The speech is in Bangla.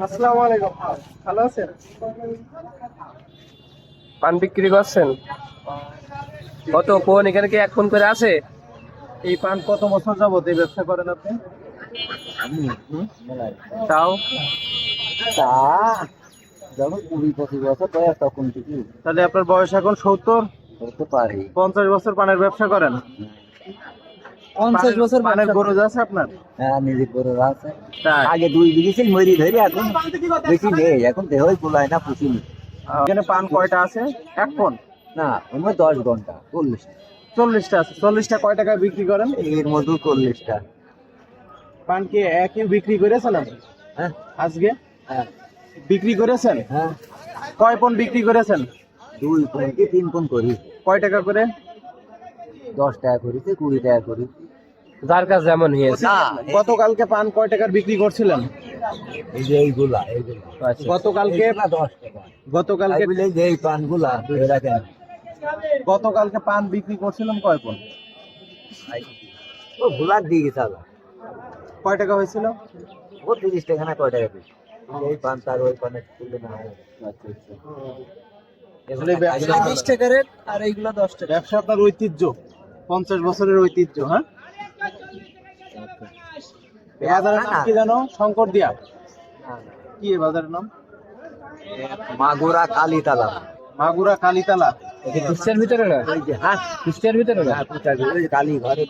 আসসালামু আলাইকুম, ভালো আছেন? পান বিক্রি করছেন? কত কোন এখানে কি এক ফোন করে আছে? এই পান কত বছর যাবত এই ব্যবসা করেন আপনি? তাও তা যখন 20-25 বছর বয়স তখন থেকে তাহলে আপনার বয়স এখন 70? করতে পারি। 50 বছর পানের ব্যবসা করেন? 50 বছর পানের গরুজ আছে আপনার? হ্যাঁ, নিজে করে আছে। তাই? আগে 2 বিঘি ছিল মরি ধরে, এখন বেশি নেই, এখন দেহই কুলায় না, পুষি নি। এখানে পান কয়টা আছে? এক ফোন? না, আমার 10 ঘন্টা 40টা, 40টা আছে। 40টা কয় টাকায় বিক্রি করেন? এর মধ্যে 40টা। পান কি একই বিক্রি করেছেন আপনি হ্যাঁ আজকে? হ্যাঁ বিক্রি করেছেন? হ্যাঁ, কয় পণ বিক্রি করেছেন? 2 কোন কি 3 কোন করি। কয় টাকা করে? 10 টাকা করিতে, 20 টাকা করি। যার কাছে যেমন হয়েছে। গতকালকে পান কয় টাকার বিক্রি করছিলেন? এই যে এইগুলা আচ্ছা। গতকালকে এইগুলা 10 টাকা। গতকালকে বলে যে এই পানগুলা ধরে রাখেন। গতকালকে পান বিক্রি করছিলাম কয় পণ? ও ভুলার দিয়ে গেছে আবার। কয় টাকা হয়েছিল? ও 30 টাকা না কয় টাকা পিস। এই পান তার ওই পানের তুলনা হয়। আসলে ব্যবসা 20 টাকা রেট আর এইগুলা 10 টাকা। ব্যবসা আপনার ঐতিহ্য, 50 বছরের ঐতিহ্য। হ্যাঁ, এই বাজারের নাম কি জানো? শঙ্কর দিয়া। কি এই বাজারের নাম? মাগুরা কালীতলা। মাগুরা কালীতলা। কুষ্টিয়ার ভিতরে না? ওই যে হ্যাঁ, কুষ্টিয়ার ভিতরে না? ওই যে কালী ঘরে